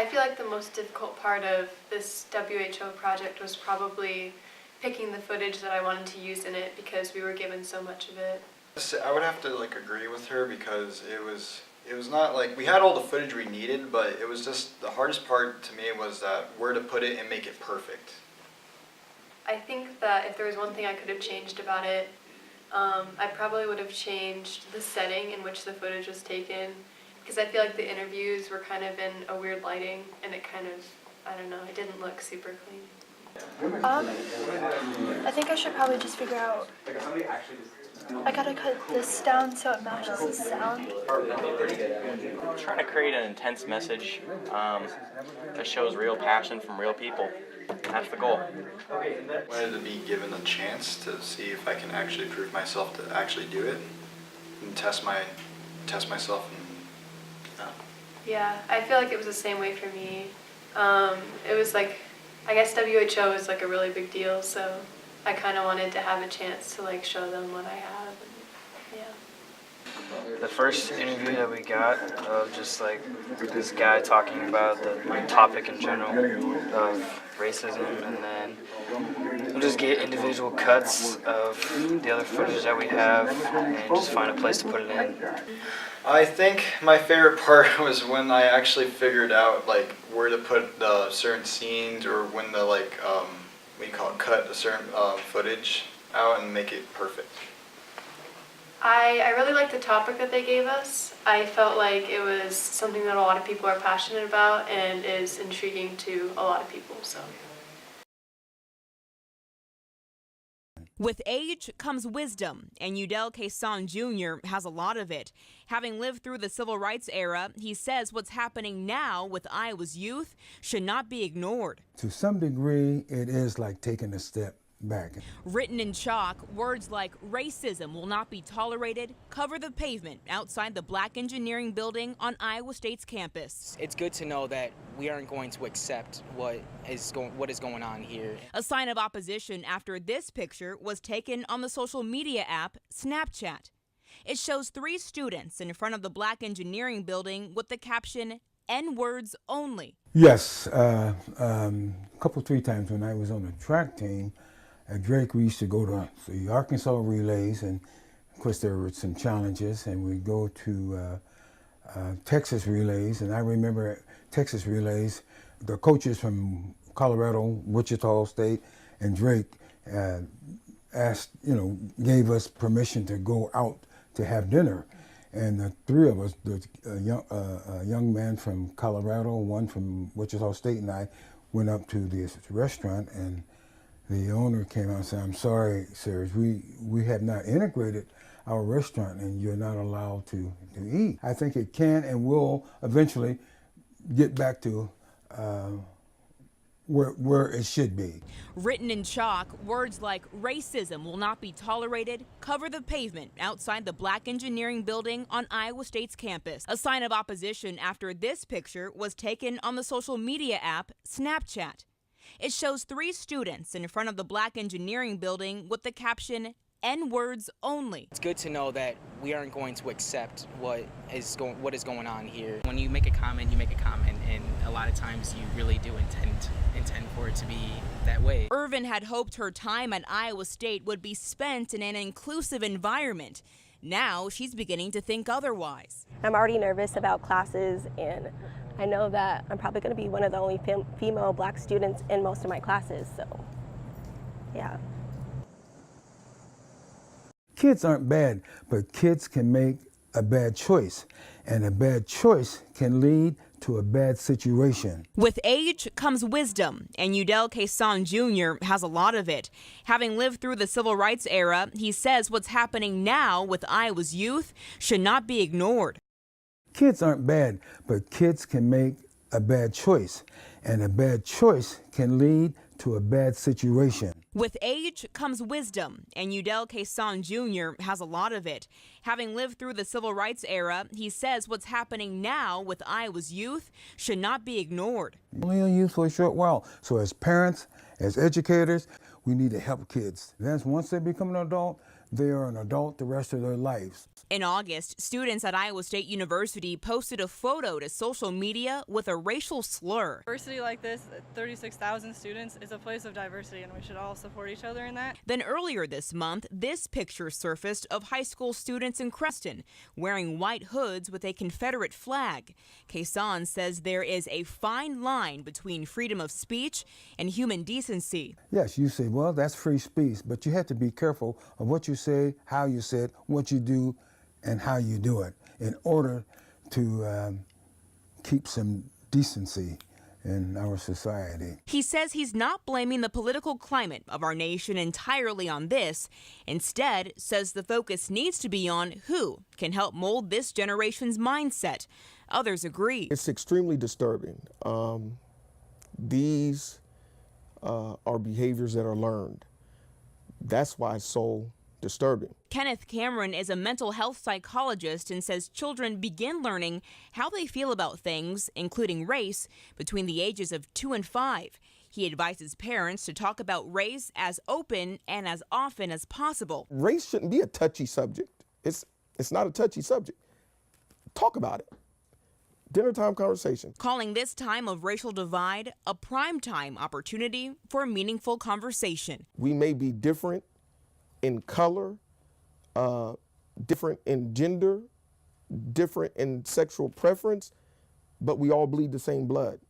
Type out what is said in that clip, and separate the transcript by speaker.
Speaker 1: I feel like the most difficult part of this WHO project was probably picking the footage that I wanted to use in it because we were given so much of it.
Speaker 2: I would have to agree with her because it was not like we had all the footage we needed, but it was just the hardest part to me was that where to put it and make it perfect.
Speaker 1: I think that if there was one thing I could have changed about it, I probably would have changed the setting in which the footage was taken, because I feel like the interviews were kind of in a weird lighting, and it kind of, I don't know, it didn't look super clean.
Speaker 3: I think I should probably just figure out, I gotta cut this down so it matches the sound.
Speaker 4: I'm trying to create an intense message that shows real passion from real people. That's the goal.
Speaker 2: I wanted to be given a chance to see if I can actually prove myself to actually do it and test myself.
Speaker 1: Yeah, I feel like it was the same way for me. It was like, I guess WHO is like a really big deal, so I kind of wanted to have a chance to like show them what I have. And, yeah.
Speaker 5: The first interview that we got of just like this guy talking about the topic in general of racism, and then we'll just get individual cuts of the other footage that we have and just find a place to put it in.
Speaker 2: I think my favorite part was when I actually figured out like where to put the certain scenes, or when to like we call it cut a certain footage out and make it perfect.
Speaker 1: I really liked the topic that they gave us. I felt like it was something that a lot of people are passionate about and is intriguing to a lot of people. So.
Speaker 6: With age comes wisdom, and Udell Quezon Jr. has a lot of it. Having lived through the civil rights era, he says what's happening now with Iowa's youth should not be ignored.
Speaker 7: To some degree, it is like taking a step back.
Speaker 6: Written in chalk, words like racism will not be tolerated cover the pavement outside the Black Engineering Building on Iowa State's campus.
Speaker 8: It's good to know that we aren't going to accept what is going on here.
Speaker 6: A sign of opposition after this picture was taken on the social media app Snapchat. It shows 3 students in front of the Black Engineering Building with the caption, "N-words only."
Speaker 7: Yes, a couple, 3 times when I was on the track team at Drake, we used to go to the Arkansas relays, and of course there were some challenges, and we'd go to Texas relays, and I remember at Texas relays, the coaches from Colorado, Wichita State, and Drake gave us permission to go out to have dinner. And the 3 of us, a young man from Colorado, one from Wichita State, and I went up to this restaurant, and the owner came out and said, "I'm sorry, sirs, we have not integrated our restaurant, and you're not allowed to eat." I think it can and will eventually get back to where it should be.
Speaker 6: Written in chalk, words like racism will not be tolerated cover the pavement outside the Black Engineering Building on Iowa State's campus. A sign of opposition after this picture was taken on the social media app Snapchat. It shows 3 students in front of the Black Engineering Building with the caption, "N-words only."
Speaker 8: It's good to know that we aren't going to accept what is going on here. When you make a comment, you make a comment, and a lot of times you really do intend for it to be that way.
Speaker 6: Irvin had hoped her time at Iowa State would be spent in an inclusive environment. Now she's beginning to think otherwise.
Speaker 9: I'm already nervous about classes, and I know that I'm probably going to be one of the only female Black students in most of my classes, so yeah.
Speaker 7: Kids aren't bad, but kids can make a bad choice, and a bad choice can lead to a bad situation.
Speaker 6: With age comes wisdom, and Udell Quezon Jr. has a lot of it. Having lived through the civil rights era, he says what's happening now with Iowa's youth should not be ignored.
Speaker 7: Kids aren't bad, but kids can make a bad choice, and a bad choice can lead to a bad situation.
Speaker 6: With age comes wisdom, and Udell Quezon Jr. has a lot of it. Having lived through the civil rights era, he says what's happening now with Iowa's youth should not be ignored.
Speaker 7: Only a youth for a short while. So as parents, as educators, we need to help kids. Then once they become an adult, they are an adult the rest of their lives.
Speaker 6: In August, students at Iowa State University posted a photo to social media with a racial slur.
Speaker 10: University like this, 36,000 students, is a place of diversity, and we should all support each other in that.
Speaker 6: Then earlier this month, this picture surfaced of high school students in Creston wearing white hoods with a Confederate flag. Kason says there is a fine line between freedom of speech and human decency.
Speaker 7: Yes, you say, well, that's free speech, but you have to be careful of what you say, how you say it, what you do, and how you do it in order to keep some decency in our society.
Speaker 6: He says he's not blaming the political climate of our nation entirely on this. Instead, says the focus needs to be on who can help mold this generation's mindset. Others agree.
Speaker 11: It's extremely disturbing. These are behaviors that are learned. That's why it's so disturbing.
Speaker 6: Kenneth Cameron is a mental health psychologist and says children begin learning how they feel about things, including race, between the ages of 2 and 5. He advises parents to talk about race as open and as often as possible.
Speaker 11: Race shouldn't be a touchy subject. It's not a touchy subject. Talk about it. Dinner time conversation.
Speaker 6: Calling this time of racial divide a prime time opportunity for meaningful conversation.
Speaker 11: We may be different in color, different in gender, different in sexual preference, but we all bleed the same blood.